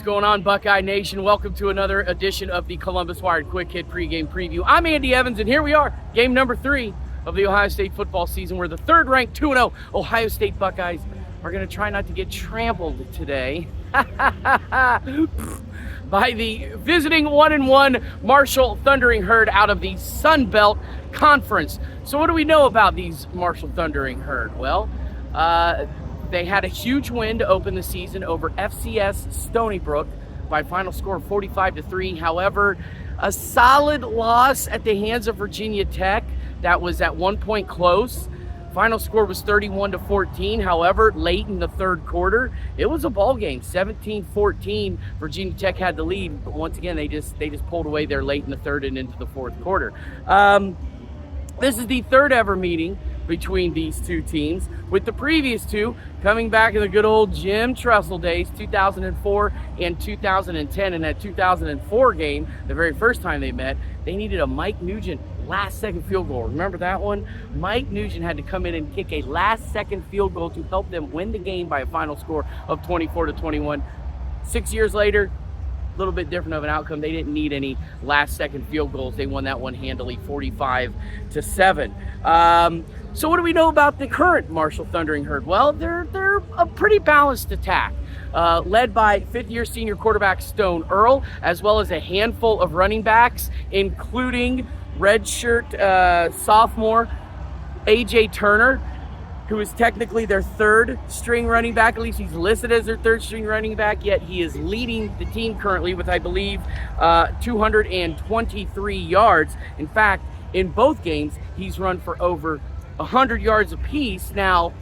What's going on, Buckeye Nation? Welcome to another edition of the Columbus Wired Quick Hit pregame preview. I'm Andy Evans, and here we are, game number 3 of the Ohio State football season, where the third-ranked 2-0 Ohio State Buckeyes are going to try not to get trampled today by the visiting 1-1 Marshall Thundering Herd out of the Sun Belt Conference. So what do we know about these Marshall Thundering Herd? Well, they had a huge win to open the season over FCS Stony Brook by a final score of 45-3. However, a solid loss at the hands of Virginia Tech that was at one point close. Final score was 31-14. However, late in the third quarter, it was a ball game. 17-14. Virginia Tech had the lead, but once again, they just pulled away there late in the third and into the fourth quarter. This is the third ever meeting between these two teams, with the previous two coming back in the good old Jim Tressel days, 2004 and 2010. In that 2004 game, the very first time they met, they needed a Mike Nugent last-second field goal. Remember that one? Mike Nugent had to come in and kick a last-second field goal to help them win the game by a final score of 24-21. 6 years later, a little bit different of an outcome. They didn't need any last-second field goals. They won that one handily, 45-7. So what do we know about the current Marshall Thundering Herd? Well, they're a pretty balanced attack, led by fifth-year senior quarterback Stone Earl, as well as a handful of running backs, including redshirt sophomore A.J. Turner, who is technically their third-string running back. At least he's listed as their third-string running back, yet he is leading the team currently with, I believe, 223 yards. In fact, in both games, he's run for over 100 yards apiece. Now,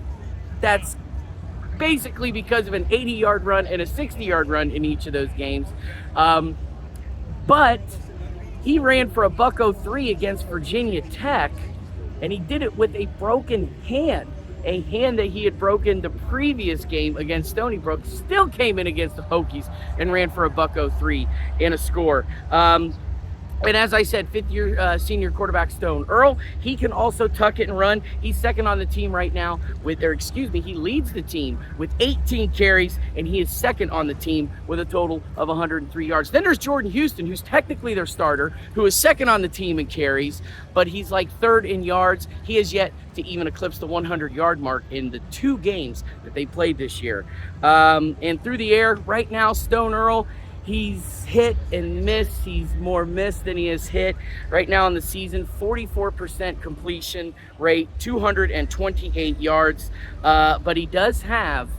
that's basically because of an 80-yard run and a 60-yard run in each of those games. But he ran for a $103 against Virginia Tech, and he did it with a broken hand. A hand that he had broken the previous game against Stony Brook, still came in against the Hokies and ran for a $103 and a score. And as I said, fifth-year senior quarterback Stone Earl, he can also tuck it and run. He's second on the team right now he leads the team with 18 carries, and he is second on the team with a total of 103 yards. Then there's Jordan Houston, who's technically their starter, who is second on the team in carries, but he's like third in yards. He has yet to even eclipse the 100-yard mark in the 2 games that they played this year. And through the air, right now, Stone Earl, he's hit and missed. He's more missed than he has hit. Right now in the season, 44% completion rate, 228 yards. But he does have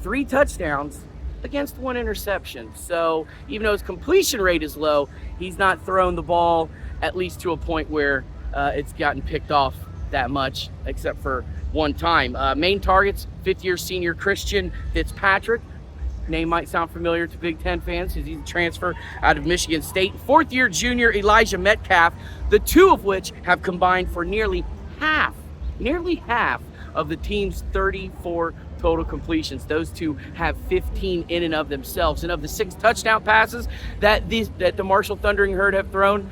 3 touchdowns against 1 interception. So even though his completion rate is low, he's not thrown the ball at least to a point where it's gotten picked off that much, except for one time. Main targets, fifth-year senior Christian Fitzpatrick. Name might sound familiar to Big Ten fans because he's a transfer out of Michigan State. Fourth-year junior Elijah Metcalf, the two of which have combined for nearly half of the team's 34 total completions. Those two have 15 in and of themselves. And of the 6 touchdown passes that the Marshall Thundering Herd have thrown,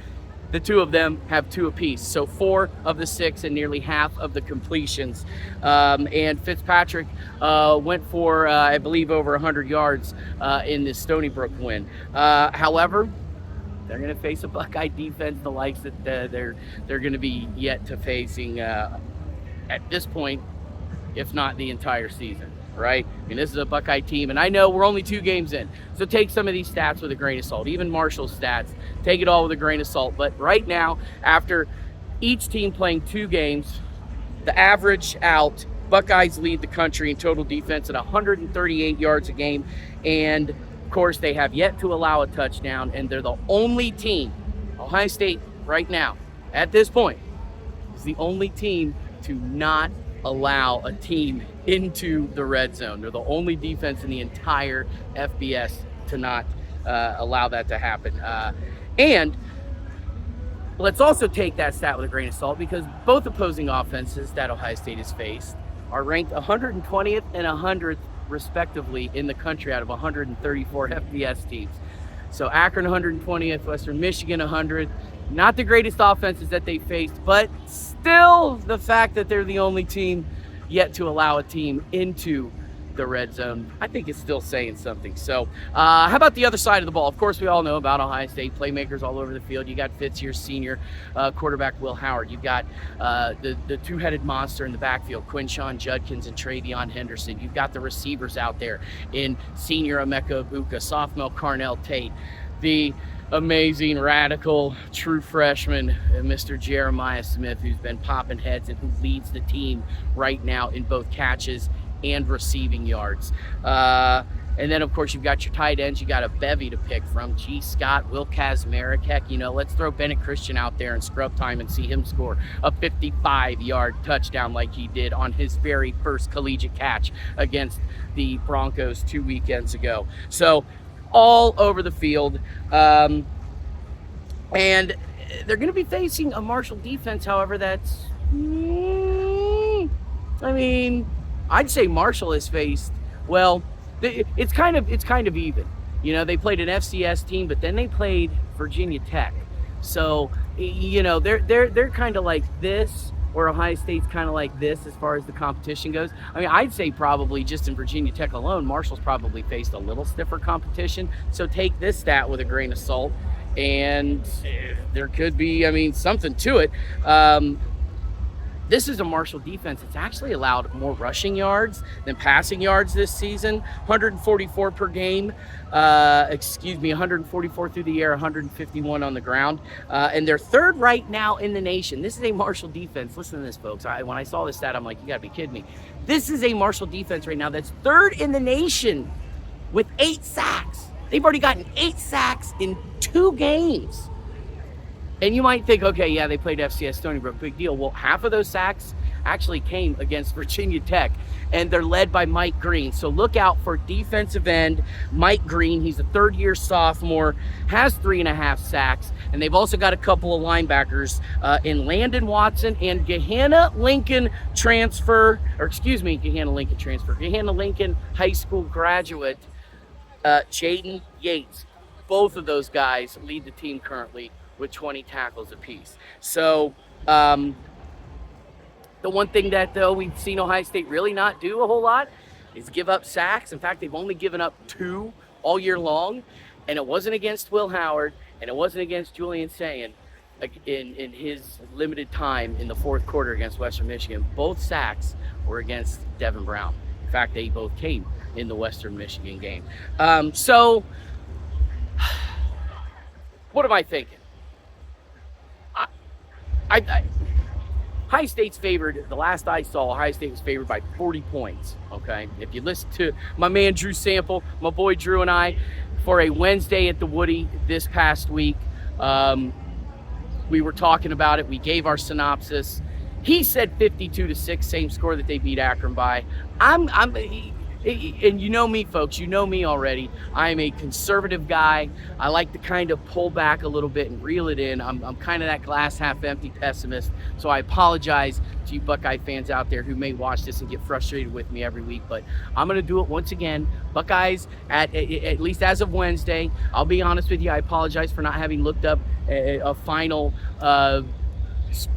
the 2 of them have 2 apiece. So 4 of the 6 and nearly half of the completions. And Fitzpatrick went for, I believe, over 100 yards in this Stony Brook win. However, they're going to face a Buckeye defense, the likes that they're going to be yet to facing at this point, if not the entire season. Right? I mean, this is a Buckeye team, and I know we're only 2 games in, so take some of these stats with a grain of salt. Even Marshall's stats, take it all with a grain of salt. But right now, after each team playing 2 games, the average out, Buckeyes lead the country in total defense at 138 yards a game, and of course, they have yet to allow a touchdown, and they're the only team, Ohio State right now, at this point, is the only team to not allow a team into the red zone. They're the only defense in the entire FBS to not allow that to happen. And let's also take that stat with a grain of salt, because both opposing offenses that Ohio State has faced are ranked 120th and 100th respectively in the country out of 134 FBS teams. So Akron 120th, Western Michigan 100th. Not the greatest offenses that they faced, but still the fact that they're the only team yet to allow a team into the red zone, I think it's still saying something. So how about the other side of the ball? Of course, we all know about Ohio State, playmakers all over the field. You got fifth-year senior quarterback Will Howard. You've got the two-headed monster in the backfield, Quinshon Judkins and Travion Henderson. You've got the receivers out there in senior Emeka Ibuka, sophomore Carnell Tate, the amazing, radical, true freshman, Mr. Jeremiah Smith, who's been popping heads and who leads the team right now in both catches and receiving yards. And then, of course, you've got your tight ends. You got a bevy to pick from. G. Scott, Will Kazmarek. Heck, let's throw Bennett Christian out there in scrub time and see him score a 55-yard touchdown like he did on his very first collegiate catch against the Broncos 2 weekends ago. So, all over the field. And they're going to be facing a Marshall defense, however, that's... I'd say Marshall has faced... Well, it's kind of even. They played an FCS team, but then they played Virginia Tech. So, they're kind of like this, or Ohio State's kind of like this as far as the competition goes. I'd say probably just in Virginia Tech alone, Marshall's probably faced a little stiffer competition. So take this stat with a grain of salt, and there could be, something to it. This is a Marshall defense that's actually allowed more rushing yards than passing yards this season. 144 per game, 144 through the air, 151 on the ground. And they're third right now in the nation. This is a Marshall defense. Listen to this, folks. When I saw this stat, I'm like, you gotta be kidding me. This is a Marshall defense right now that's third in the nation with 8 sacks. They've already gotten 8 sacks in 2 games. And you might think, okay, yeah, they played FCS Stony Brook, big deal. Well, half of those sacks actually came against Virginia Tech, and they're led by Mike Green. So look out for defensive end Mike Green. He's a third-year sophomore, has 3.5 sacks, and they've also got a couple of linebackers in Landon Watson and Gahanna Lincoln High School graduate Jaden Yates. Both of those guys lead the team currently with 20 tackles apiece. So the one thing that, though, we've seen Ohio State really not do a whole lot is give up sacks. In fact, they've only given up 2 all year long, and it wasn't against Will Howard, and it wasn't against Julian Sayin in his limited time in the fourth quarter against Western Michigan. Both sacks were against Devin Brown. In fact, they both came in the Western Michigan game. So what am I thinking? Ohio State's favored. The last I saw, Ohio State was favored by 40 points, okay? If you listen to my man Drew Sample, my boy Drew and I, for a Wednesday at the Woody this past week, we were talking about it. We gave our synopsis. He said 52-6, same score that they beat Akron by. And you know me, folks, you know me already. I'm a conservative guy. I like to kind of pull back a little bit and reel it in. I'm kind of that glass half empty pessimist. So I apologize to you Buckeye fans out there who may watch this and get frustrated with me every week, but I'm going to do it once again. Buckeyes, at least as of Wednesday, I'll be honest with you, I apologize for not having looked up a final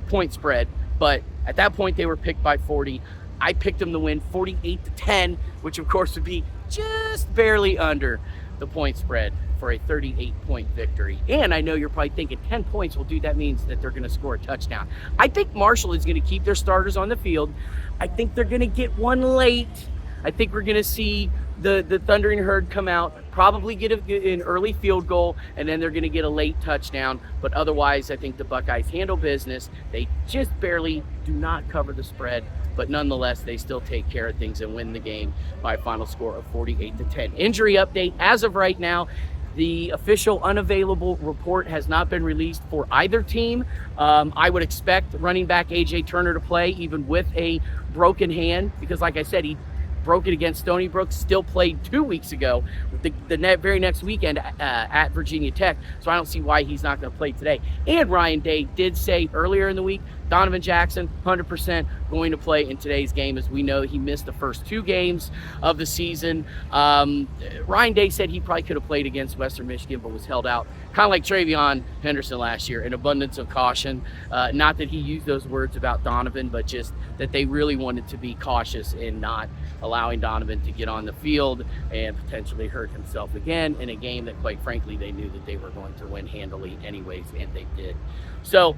point spread, but at that point they were picked by 40. I picked them to win 48-10, which of course would be just barely under the point spread for a 38-point victory. And I know you're probably thinking 10 points, well, dude, that means that they're going to score a touchdown. I think Marshall is going to keep their starters on the field. I think they're going to get one late. I think we're going to see the Thundering Herd come out, probably get an early field goal, and then they're going to get a late touchdown. But otherwise, I think the Buckeyes handle business. They just barely do not cover the spread, but nonetheless, they still take care of things and win the game by a final score of 48-10. Injury update, as of right now, the official unavailable report has not been released for either team. I would expect running back A.J. Turner to play, even with a broken hand, because like I said, he broke it against Stony Brook, still played 2 weeks ago, the very next weekend at Virginia Tech, so I don't see why he's not going to play today. And Ryan Day did say earlier in the week, Donovan Jackson, 100%, going to play in today's game, as we know he missed the first 2 games of the season. Ryan Day said he probably could have played against Western Michigan, but was held out, kind of like Travion Henderson last year, an abundance of caution. Not that he used those words about Donovan, but just that they really wanted to be cautious in not allowing Donovan to get on the field and potentially hurt himself again in a game that, quite frankly, they knew that they were going to win handily anyways, and they did. So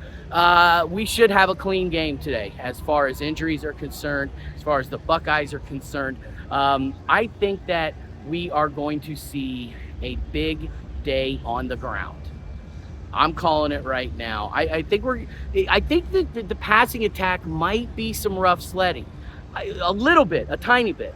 we should have a clean game today as far as injuries are concerned, as far as the Buckeyes are concerned. I think that we are going to see a big day on the ground. I'm calling it right now. I think that the passing attack might be some rough sledding. A little bit, a tiny bit.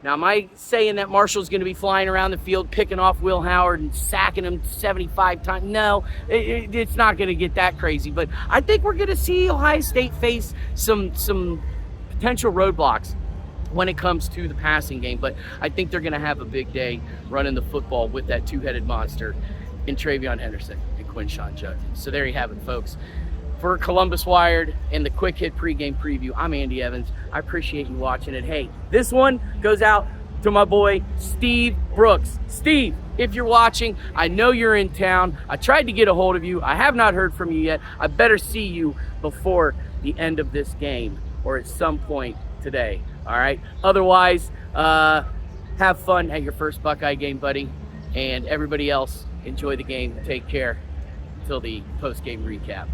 Now, am I saying that Marshall's going to be flying around the field, picking off Will Howard and sacking him 75 times? No, it's not going to get that crazy. But I think we're going to see Ohio State face some potential roadblocks when it comes to the passing game. But I think they're going to have a big day running the football with that two-headed monster in Travion Henderson and Quinshon Judkins. So there you have it, folks. For Columbus Wired and the Quick Hit pregame preview, I'm Andy Evans. I appreciate you watching it. Hey, this one goes out to my boy, Steve Brooks. Steve, if you're watching, I know you're in town. I tried to get a hold of you. I have not heard from you yet. I better see you before the end of this game or at some point today, all right? Otherwise, have fun at your first Buckeye game, buddy. And everybody else, enjoy the game. Take care until the post-game recap.